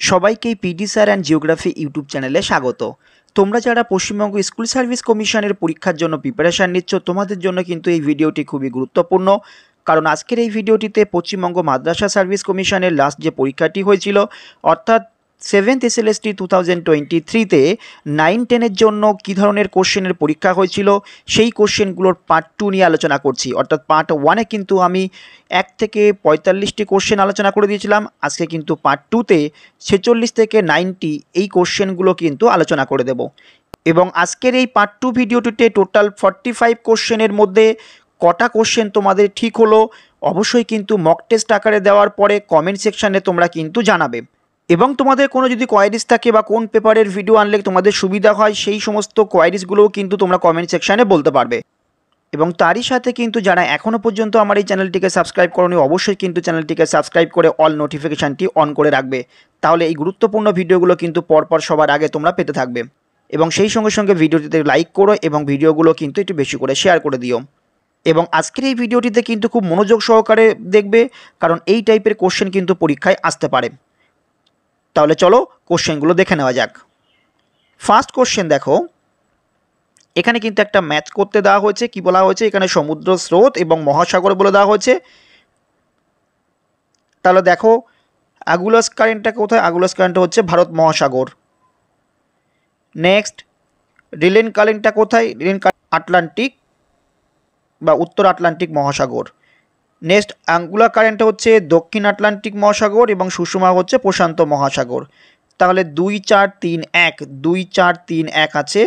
সবাইকেই PD sir and geography YouTube চ্যানেলে স্বাগত। তোমরা যারা পশ্চিমবঙ্গ স্কুল সার্ভিস কমিশনের পরীক্ষার জন্য প্রিপারেশান নিচ্ছ, তোমাদের জন্য কিন্তু এই ভিডিওটি খুবই গুরুত্বপূর্ণ। কারণ আজকের এই ভিডিওটিতে পশ্চিমবঙ্গ মাদ্রাসা সার্ভিস কমিশনের লাস্ট যে পরীক্ষাটি হয়েছিল, অর্থাৎ 7th SLST 2023-তে 9-10-এর জন্য কী ধরনের কোশ্চেনের পরীক্ষা হয়েছিল সেই কোশ্চেনগুলোর পার্ট 2 নিয়ে আলোচনা করছি। অর্থাৎ পার্ট 1-এ কিন্তু আমি 1 থেকে 45টি কোশ্চেন আলোচনা করে দিয়েছিলাম। আজকে কিন্তু পার্ট 2-তে 46 থেকে 90 এই কোশ্চেনগুলো কিন্তু আলোচনা করে দেব। এবং আজকের এই পার্ট 2 ভিডিওটিতে টোটাল 45 কোশ্চেনের মধ্যে কটা কোশ্চেন তোমাদের ঠিক হলো অবশ্যই কিন্তু মক টেস্ট আকারে দেওয়ার পরে কমেন্ট সেকশানে তোমরা কিন্তু জানাবে। এবং তোমাদের কোনো যদি কোয়ারিজ থাকে বা কোন পেপারের ভিডিও আনলে তোমাদের সুবিধা হয় সেই সমস্ত কোয়ারিজগুলোও কিন্তু তোমরা কমেন্ট সেকশানে বলতে পারবে। এবং তারই সাথে কিন্তু যারা এখনও পর্যন্ত আমার এই চ্যানেলটিকে সাবস্ক্রাইব করোনি অবশ্যই কিন্তু চ্যানেলটিকে সাবস্ক্রাইব করে অল নোটিফিকেশানটি অন করে রাখবে। তাহলে এই গুরুত্বপূর্ণ ভিডিওগুলো কিন্তু পরপর সবার আগে তোমরা পেতে থাকবে। এবং সেই সঙ্গে সঙ্গে ভিডিওটিতে লাইক করো এবং ভিডিওগুলো কিন্তু একটু বেশি করে শেয়ার করে দিও। এবং আজকের এই ভিডিওটিতে কিন্তু খুব মনোযোগ সহকারে দেখবে, কারণ এই টাইপের কোশ্চেন কিন্তু পরীক্ষায় আসতে পারে। তাহলে চলো কোশ্চেনগুলো দেখে নেওয়া যাক। ফার্স্ট কোশ্চেন দেখো, এখানে কিন্তু একটা ম্যাচ করতে দেওয়া হয়েছে। কি বলা হয়েছে এখানে? সমুদ্র স্রোত এবং মহাসাগর বলে দেওয়া হয়েছে। তাহলে দেখো আগুলাস কারেন্টটা কোথায়? আগুলাস কারেন্টটা হচ্ছে ভারত মহাসাগর। নেক্সট, রিলেন কারেন্টটা কোথায়? রিলেন আটলান্টিক বা উত্তর আটলান্টিক মহাসাগর। নেক্সট, আঙ্গুলার কারেন্টটা হচ্ছে দক্ষিণ আটলান্টিক মহাসাগর এবং সুষমা হচ্ছে প্রশান্ত মহাসাগর। তাহলে 2 4 3 1 2 4 3 1 আছে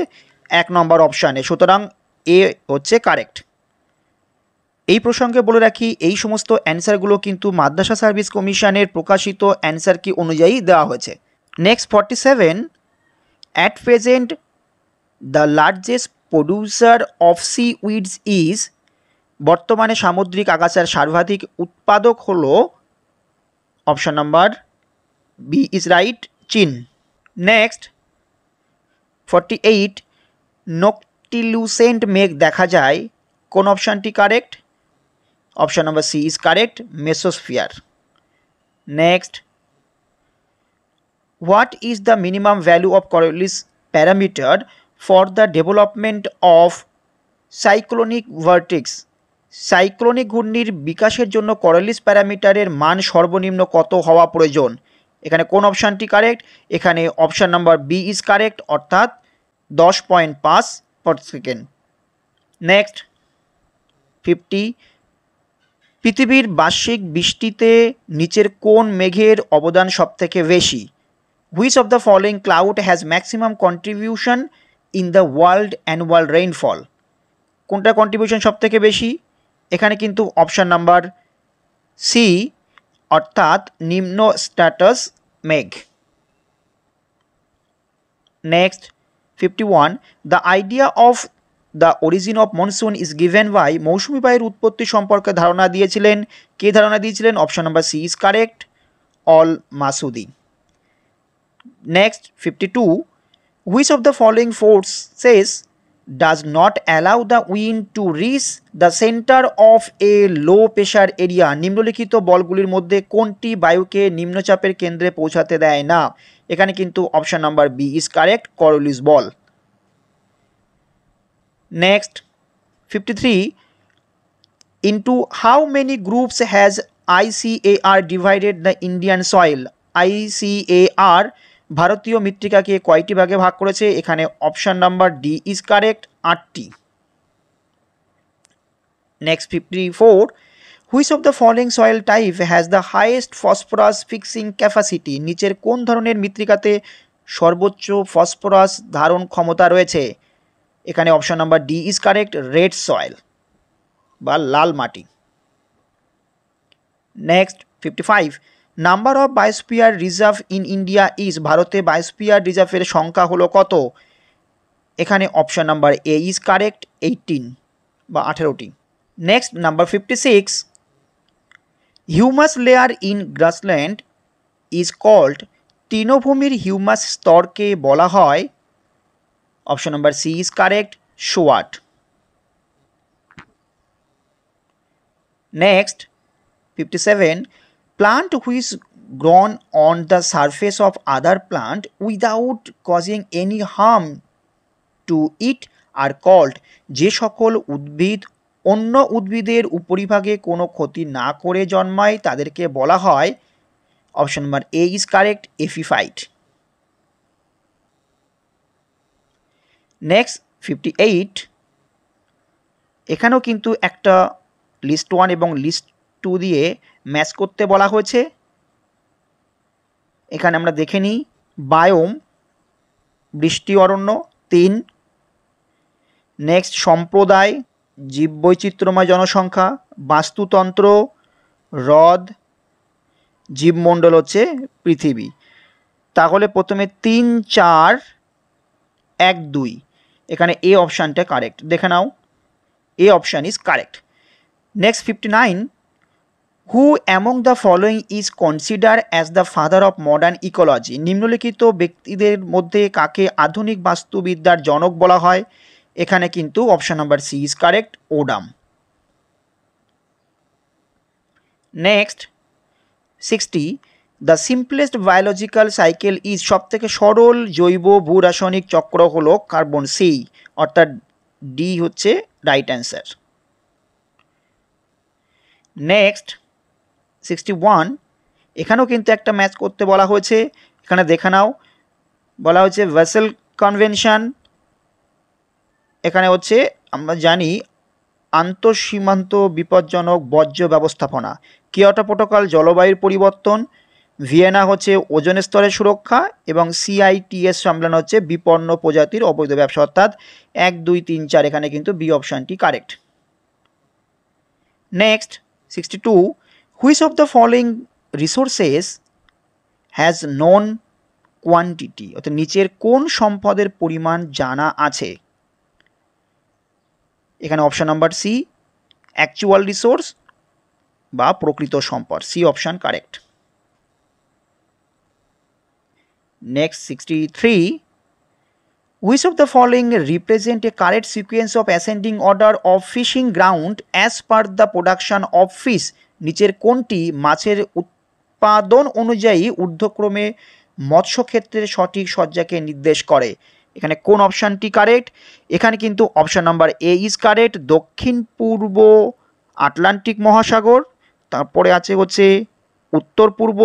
1 নম্বর অপশানে, সুতরাং এ হচ্ছে কারেক্ট। এই প্রসঙ্গে বলে রাখি এই সমস্ত অ্যান্সারগুলো কিন্তু মাদ্রাসা সার্ভিস কমিশনের প্রকাশিত অ্যান্সার কি অনুযায়ী দেওয়া হয়েছে। Next 47, at present the largest producer of seaweeds is, বর্তমানে সামুদ্রিক আগাছার সর্বাধিক উৎপাদক হল option number B is right, চীন। নেক্সট 48, নকটিলিউসেন্ট মেঘ দেখা যায়, কোন অপশানটি correct? Option number C is correct, mesosphere. Next, what is the minimum value of Coriolis parameter for the development of cyclonic vertex, cyclonic ঘূর্ণির বিকাশের জন্য করিওলিস প্যারামিটারের মান সর্বনিম্ন কত হওয়া প্রয়োজন? এখানে কোন অপশানটি কারেক্ট? এখানে option number B is correct, অর্থাৎ 10.5 পার সেকেন্ড। নেক্সট 50, পৃথিবীর বার্ষিক বৃষ্টিতে নিচের কোন মেঘের অবদান সবথেকে বেশি? Which of the following cloud has maximum contribution in the world annual rainfall, কোনটা কন্ট্রিবিউশন সবথেকে বেশি? এখানে কিন্তু অপশান নাম্বার সি, অর্থাৎ নিম্ন স্ট্যাটাস মেঘ। Next 51, the idea of the origin of monsoon is given by, মৌসুমি বায়ুর উৎপত্তি সম্পর্কে ধারণা দিয়েছিলেন কে? ধারণা দিয়েছিলেন? Option number C is correct, Al Masudi. Next 52, which of the following forces does not allow the wind to reach the center of a low pressure area, নিম্নলিখিত বলগুলির মধ্যে কোনটি বায়ুকে নিম্নচাপের কেন্দ্রে পৌঁছাতে দেয় না? এখানে কিন্তু option number B is correct, Coriolis বল। Next 53, into how many groups has ICAR divided the Indian soil, ICAR ভারতীয় মৃত্তিকাকে কয়টি ভাগে ভাগ করেছে? এখানে option number D is correct, 8টি। Next 54, which of the following soil type has the highest phosphorus fixing capacity, নিচের কোন ধরনের মৃত্তিকাতে সর্বোচ্চ ফসফরাস ধারণ ক্ষমতা রয়েছে? এখানে option number D is correct, red soil বা লাল মাটি। Next 55, number of biosphere reserve in India is, ভারতে বায়োস্ফিয়ার রিজার্ভের সংখ্যা হলো কত? এখানে option number A is correct, 18 বা 18টি। Next number 56, humus layer in grassland is called, তৃণভূমির হিউমাস স্তরকে বলা হয়? Option number C is correct, sward. Next 57, plant which grown on the surface of other plant without causing any harm to it are called, যে সকল উদ্ভিদ অন্য উদ্ভিদের উপরিভাগে কোনো ক্ষতি না করে জন্মায় তাদেরকে বলা হয়, option number A is correct, epiphyte. Next 58, এখানেও কিন্তু একটা লিস্ট 1 এবং লিস্ট 2 দিয়ে ম্যাচ করতে বলা হয়েছে। এখানে আমরা দেখে নিই, বায়োম বৃষ্টি অরণ্য 3, নেক্সট সম্প্রদায় জীববৈচিত্র্যময় জনসংখ্যা, বাস্তুতন্ত্র হ্রদ, জীবমণ্ডল হচ্ছে পৃথিবী। তাহলে প্রথমে 3, 4, 1, 2, এখানে এ অপশানটা কারেক্ট, দেখে নাও, A option is correct. Next 59, who among the following is consider as the father of modern ecology, নিম্নলিখিত ব্যক্তিদের মধ্যে কাকে আধুনিক বাস্তুবিদ্যার জনক বলা হয়? এখানে কিন্তু option number C is correct, Odum. Next 60, the simplest biological cycle is, সব থেকে সরল জৈব ভূরাসায়নিক চক্র হলো কার্বন, সি অর্থাৎ ডি হচ্ছে রাইট অ্যান্সার। নেক্সট 61, এখানেও কিন্তু একটা ম্যাচ করতে বলা হয়েছে, এখানে দেখে নাও, বলা হয়েছে ভেসেল কনভেনশন, এখানে হচ্ছে আমরা জানি আন্তঃসীমান্ত বিপজ্জনক বর্জ্য ব্যবস্থাপনা, কিয়োটো প্রোটোকল জলবায়ুর পরিবর্তন, ভিয়েনা হচ্ছে ওজোন স্তরের সুরক্ষা এবং CITES সম্মেলন হচ্ছে বিপন্ন প্রজাতির অবৈধ ব্যবসা, অর্থাৎ 1, 2, 3, 4 এখানে কিন্তু বি অপশানটি correct. Next 62, which of the following resources has known quantity, অর্থাৎ নিচের কোন সম্পদের পরিমাণ জানা আছে? এখানে option number C actual resource বা প্রকৃত সম্পদ, C option correct. Next 63, which of the following represent a correct sequence of ascending order of fishing ground as per the production of fish, নিচের কোনটি মাছের উৎপাদন অনুযায়ী ঊর্ধ্বক্রমে মৎস্যক্ষেত্রের সঠিক সজ্জাকে নির্দেশ করে? এখানে কোন অপশানটি কারেক্ট? এখানে কিন্তু option number A is correct, দক্ষিণ পূর্ব আটলান্টিক মহাসাগর, তারপরে আছে হচ্ছে উত্তর পূর্ব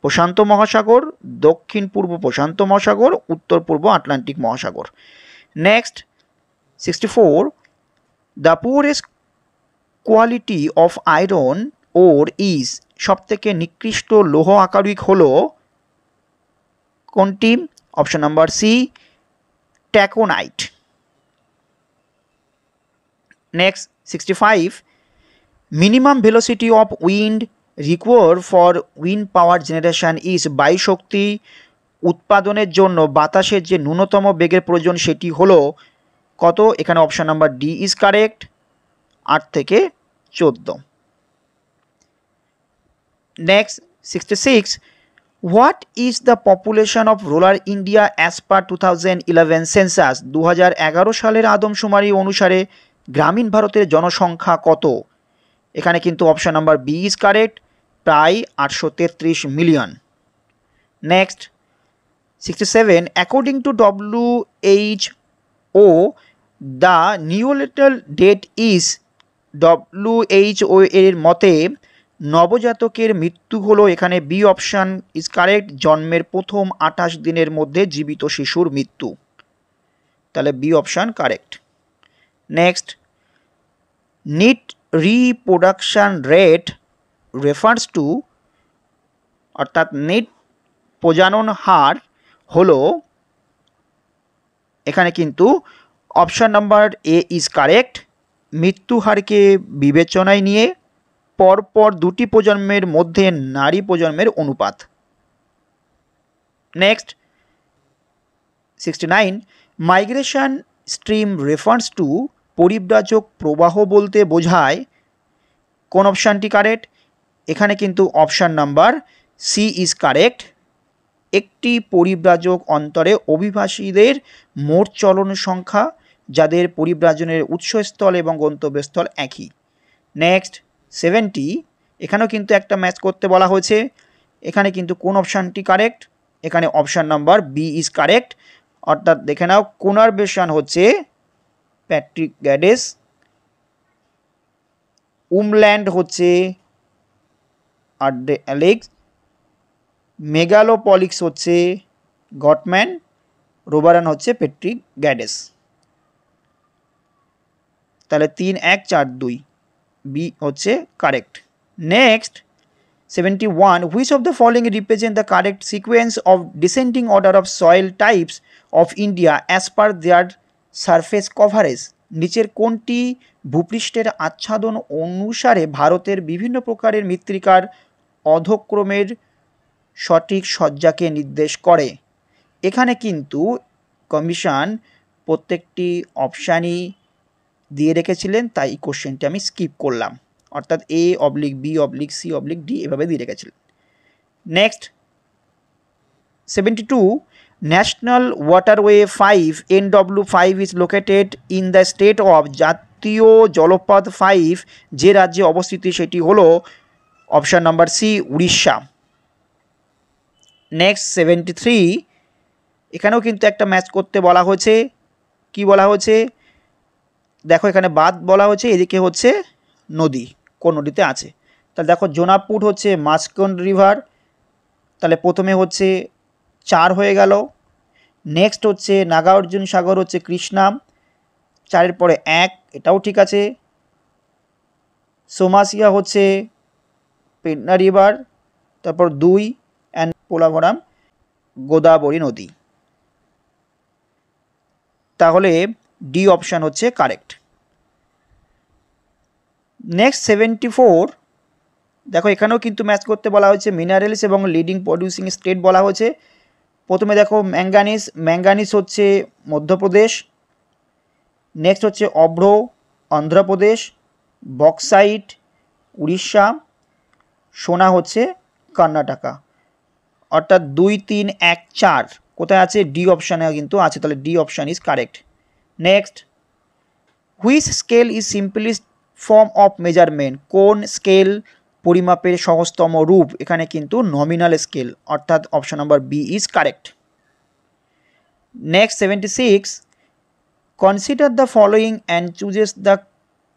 প্রশান্ত মহাসাগর, দক্ষিণ পূর্ব প্রশান্ত মহাসাগর, উত্তর পূর্ব আটলান্টিক মহাসাগর। Next 64, the poorest quality of iron ore is, সবথেকে নিকৃষ্ট লৌহ আকরিক হলো কোনটি? Option number C taconite. Next 65, minimum velocity of wind require for wind power generation is, বায়ু শক্তি উৎপাদনের জন্য বাতাসের যে ন্যূনতম বেগের প্রয়োজন সেটি হলো কত? এখানে option number D is correct, 8 থেকে 14। Next 66, what is the population of rural India as per 2011 census, 2011 সালের আদমশুমারি অনুসারে গ্রামীণ ভারতের জনসংখ্যা কত? এখানে কিন্তু option number B is correct, প্রায় 833 million. Next 67, according to WHO the neonatal death is, WHO এর মতে নবজাতকের মৃত্যু হলো, এখানে বি অপশান ইজ কারেক্ট, জন্মের প্রথম 28 দিনের মধ্যে জীবিত শিশুর মৃত্যু, তাহলে B option correct. Next, net reproduction rate refers to, অর্থাৎ নিট প্রজনন হার হলো, এখানে কিন্তু option number A is correct, মৃত্যু হারকে বিবেচনায় নিয়ে পরপর দুটি প্রজন্মের মধ্যে নারী প্রজন্মের অনুপাত। Next 69, migration stream refers to, পরিব্রাজক প্রবাহ বলতে বোঝায় কোন অপশানটি কারেক্ট? এখানে কিন্তু option number C is correct, একটি পরিব্রাজক অন্তরে অভিবাসীদের মোট চলন সংখ্যা যাদের পরিব্রাজনের উৎসস্থল এবং গন্তব্যস্থল একই। নেক্সট 70, এখানেও কিন্তু একটা ম্যাচ করতে বলা হয়েছে, এখানে কিন্তু কোন অপশানটি কারেক্ট? এখানে option number B is correct. অর্থাৎ দেখে নাও কোনারভেশন হচ্ছে প্যাট্রিক গ্যাডেস, উমল্যান্ড হচ্ছে আর্ডে অ্যালেক্স, মেগালোপলিক্স হচ্ছে গটম্যান, রোবারান হচ্ছে প্যাট্রিক গ্যাডেস। তাহলে 3-1-4-2 বি হচ্ছে correct. Next 71, which of the following represent the correct sequence of descending order of soil types of India as per their surface coverage? নিচের কোনটি ভূপৃষ্ঠের আচ্ছাদন অনুসারে ভারতের বিভিন্ন প্রকারের মৃত্তিকার অধক্রমের সঠিক সজ্জাকে নির্দেশ করে? এখানে কিন্তু কমিশন প্রত্যেকটি অপশানই দিয়ে রেখেছিলেন, তাই কোশ্চেনটি আমি স্কিপ করলাম। অর্থাৎ A/B/C/D এভাবে দিয়ে রেখেছিলেন। Next 72, national waterway 5 NW5 is located in the state of, জাতীয় জলপথ 5 যে রাজ্যে অবস্থিত সেটি হলো option number C Orissa. Next 73, এখানেও কিন্তু একটা ম্যাচ করতে বলা হয়েছে। কি বলা হয়েছে দেখো, এখানে বাদ বলা হয়েছে, এদিকে হচ্ছে নদী, কোন নদীতে আছে। তাহলে দেখো জোনাপুর হচ্ছে মাস্কন রিভার, তাহলে প্রথমে হচ্ছে 4 হয়ে গেল। নেক্সট হচ্ছে নাগার্জুন সাগর হচ্ছে কৃষ্ণা, 4-এর পরে 1, এটাও ঠিক আছে। সোমাসিয়া হচ্ছে পেন্না রিভার, তারপর 2 অ্যান্ড পোলাভরাম গোদাবরী নদী। তাহলে ডি অপশান হচ্ছে কারেক্ট। নেক্সট 74, দেখো এখানেও কিন্তু ম্যাচ করতে বলা হয়েছে, মিনারেলস এবং লিডিং প্রডিউসিং স্টেট বলা হয়েছে। প্রথমে দেখো ম্যাঙ্গানিজ হচ্ছে মধ্যপ্রদেশ, নেক্সট হচ্ছে অভ্র অন্ধ্রপ্রদেশ, বক্সাইট উড়িষ্যা, সোনা হচ্ছে কর্ণাটকা। অর্থাৎ 2-3-1-4 কোথায় আছে? ডি অপশানে কিন্তু আছে, তাহলে D option is correct. Next, which scale is simplest form of measurement? কোন স্কেল পরিমাপের সহজতম রূপ? এখানে কিন্তু নমিনাল স্কেল, অর্থাৎ option number B is correct. Next 76, consider the following and chooses the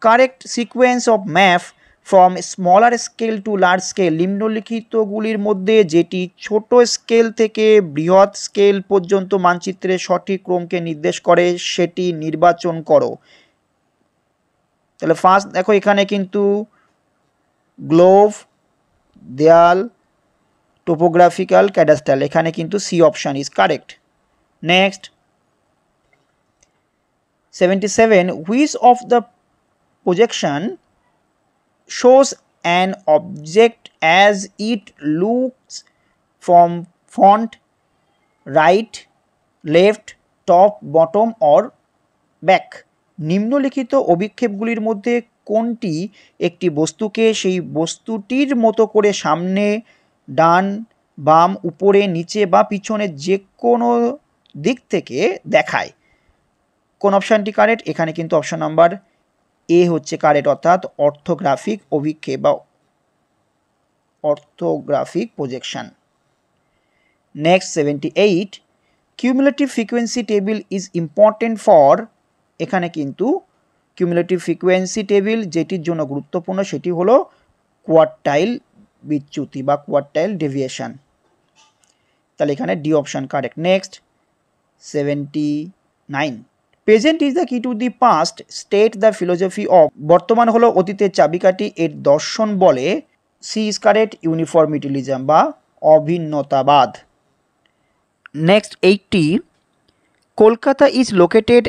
correct sequence of map from smaller scale to large scale. নিম্নলিখিতগুলির মধ্যে যেটি ছোট স্কেল থেকে বৃহৎ স্কেল পর্যন্ত মানচিত্রের সঠিক ক্রমকে নির্দেশ করে সেটি নির্বাচন করো। তাহলে ফার্স্ট দেখো এখানে কিন্তু গ্লোভ, দেয়াল, টোপোগ্রাফিক্যাল, ক্যাডাস্ট্রাল, এখানে কিন্তু C option is correct. Next 77, which of the projection shows an object as it looks from front, right, left, top, bottom or back? নিম্নলিখিত অভিক্ষেপগুলির মধ্যে কোনটি একটি বস্তুকে সেই বস্তুটির মতো করে সামনে, ডান, বাম, উপরে, নিচে বা পিছনে যে কোনো দিক থেকে দেখায়? কোন অপশানটি কারেক্ট? এখানে কিন্তু অপশান নাম্বার এ হচ্ছে কারেক্ট, অর্থাৎ অর্থোগ্রাফিক অভিক্ষেপ বা orthographic projection. Next 78, cumulative frequency table is important for. এখানে কিন্তু কিউমুলেটিভ ফ্রিকোয়েন্সি টেবিল যেটির জন্য গুরুত্বপূর্ণ সেটি হলো কোয়ার্টাইল বিচ্যুতি বা কোয়ার্টাইল ডেভিয়েশন। তাহলে এখানে D option correct. Next 79, present is the key to the past, state the philosophy of. বর্তমান হলো অতীতের চাবিকাঠি, এর দর্শন বলে। সি ইজ কারেক্ট, ইউনিফর্মিটিলিজম বা অভিন্নতাবাদ। Next 80, Kolkata is located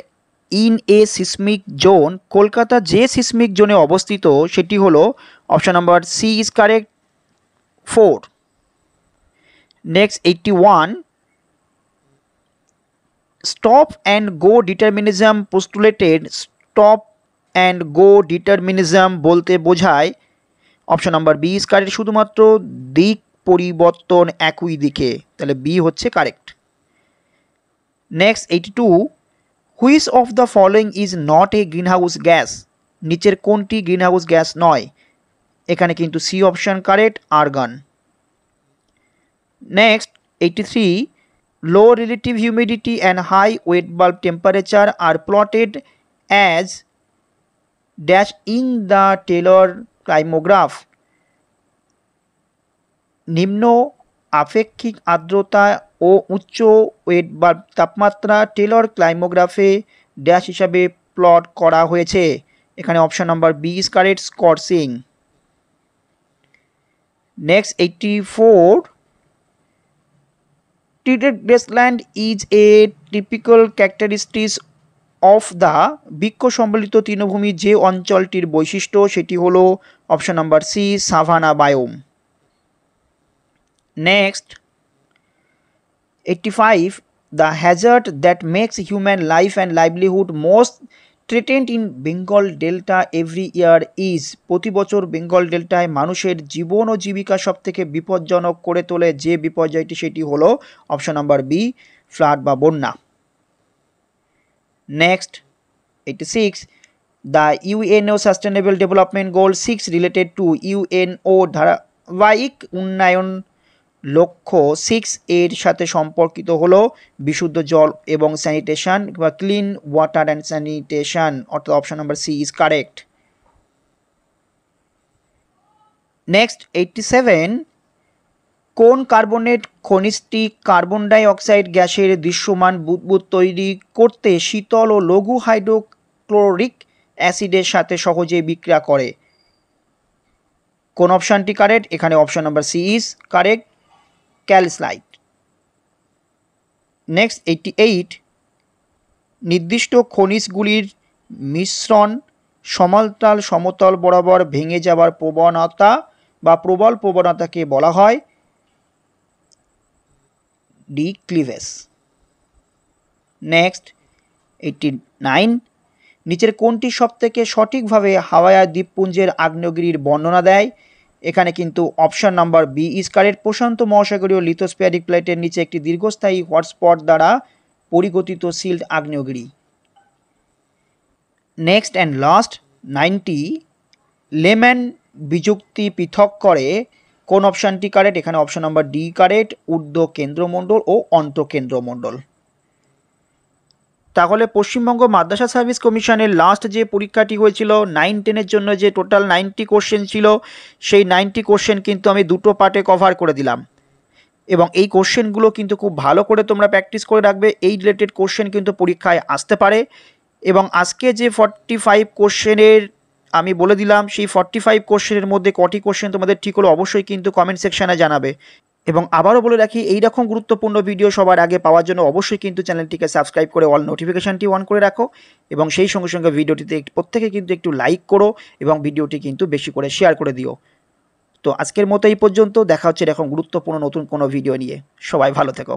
in a seismic zone. Kolkata যে সিসমিক জোনে অবস্থিত সেটি হলো option number C is correct 4। Next 81, stop and go determinism postulated. Stop and go determinism বলতে বোঝায় option number B is correct, শুধুমাত্র দিক পরিবর্তন একই দিকে, তাহলে বি হচ্ছে correct. Next 82, which of the following is not a greenhouse gas? নিচের কোনটি গ্রিনহাউস গ্যাস নয়? এখানে কিন্তু C option correct, argon. Next, 83. Low relative humidity and high wet bulb temperature are plotted as dash in the Taylor climograph. নিম্ন আপেক্ষিক আর্দ্রতা ও উচ্চ wet বা তাপমাত্রা টেলর ক্লাইমোগ্রাফে ড্যাশ হিসাবে প্লট করা হয়েছে। এখানে option number B is correct, scorching. Next 84. Treated grassland is a typical characteristics of the বৃক্ষ সম্বলিত তৃণভূমি যে অঞ্চলটির বৈশিষ্ট্য সেটি হলো অপশন নাম্বার সি, savanna biome. Next 85. The hazard that makes human life and livelihood most threatened in Bengal Delta every year is. প্রতি বছর বেঙ্গল ডেল্টায় মানুষের জীবন ও জীবিকা সব থেকে বিপজ্জনক করে তোলে যে বিপর্যয়টি সেটি হলো অপশন নাম্বার বি, ফ্লাড বা বন্যা। Next 86. The UNO Sustainable Development Goal 6 related to UNO ধারাবাহিক উন্নয়ন লক্ষ্য 6 এর সাথে সম্পর্কিত হলো বিশুদ্ধ জল এবং স্যানিটেশন বা ক্লিন ওয়াটার অ্যান্ড স্যানিটেশন, অর্থাৎ option number C is correct. Next 87. কোন কার্বনেট খনিজটি কার্বন ডাই অক্সাইড গ্যাসের দৃশ্যমান বুদবুদ তৈরি করতে শীতল ও লঘু হাইড্রোক্লোরিক অ্যাসিডের সাথে সহজে বিক্রিয়া করে? কোন অপশানটি কারেক্ট? এখানে option number C is correct, calcite. Next 88. নির্দিষ্ট খনিজগুলির মিশ্রণ সমান্তরাল সমতল বরাবর ভেঙে যাওয়ার প্রবণতা বা প্রবল প্রবণতাকে বলা হয় ডিক্লিভেজ। নেক্সট 89. নিচের কোনটি সবথেকে সঠিকভাবে হাওয়াইয়া দ্বীপপুঞ্জের আগ্নেয়গিরির বর্ণনা দেয়? এখানে কিন্তু option number B is correct, প্রশান্ত মহাসাগরীয় লিথোস্ফিয়ারিক প্লেটের নিচে একটি দীর্ঘস্থায়ী হটস্পট দ্বারা পরিগঠিত সিল্ড আগ্নেয়গিরি। Next and last 90. লেম্যান বিযুক্তি পৃথক করে কোন অপশানটি কারেক্ট? এখানে অপশন নাম্বার ডি কারেক্ট, ঊর্ধ্ব কেন্দ্রমণ্ডল ও অন্তঃকেন্দ্রমণ্ডল। তাহলে পশ্চিমবঙ্গ মাদ্রাসা সার্ভিস কমিশনের লাস্ট যে পরীক্ষাটি হয়েছিল 9-10-এর জন্য যে টোটাল 90 কোশ্চেন ছিল, সেই 90 কোশ্চেন কিন্তু আমি দুটো পার্টে কভার করে দিলাম এবং এই কোশ্চেনগুলো কিন্তু খুব ভালো করে তোমরা প্র্যাকটিস করে রাখবে। এই রিলেটেড কোশ্চেন কিন্তু পরীক্ষায় আসতে পারে এবং আজকে যে 45 কোশ্চেনের আমি বলে দিলাম সেই 45 কোশ্চেনের মধ্যে কটি কোশ্চেন তোমাদের ঠিক হলো অবশ্যই কিন্তু কমেন্ট সেকশানে জানাবে। এবং আবারও বলে রাখি, এইরকম গুরুত্বপূর্ণ ভিডিও সবার আগে পাওয়ার জন্য অবশ্যই কিন্তু চ্যানেলটিকে সাবস্ক্রাইব করে অল নোটিফিকেশানটি অন করে রাখো এবং সেই সঙ্গে সঙ্গে ভিডিওটিতে প্রত্যেকে কিন্তু একটু লাইক করো এবং ভিডিওটি কিন্তু বেশি করে শেয়ার করে দিও। তো আজকের মতো এই পর্যন্ত, দেখা হচ্ছে এরকম গুরুত্বপূর্ণ নতুন কোনো ভিডিও নিয়ে। সবাই ভালো থেকো।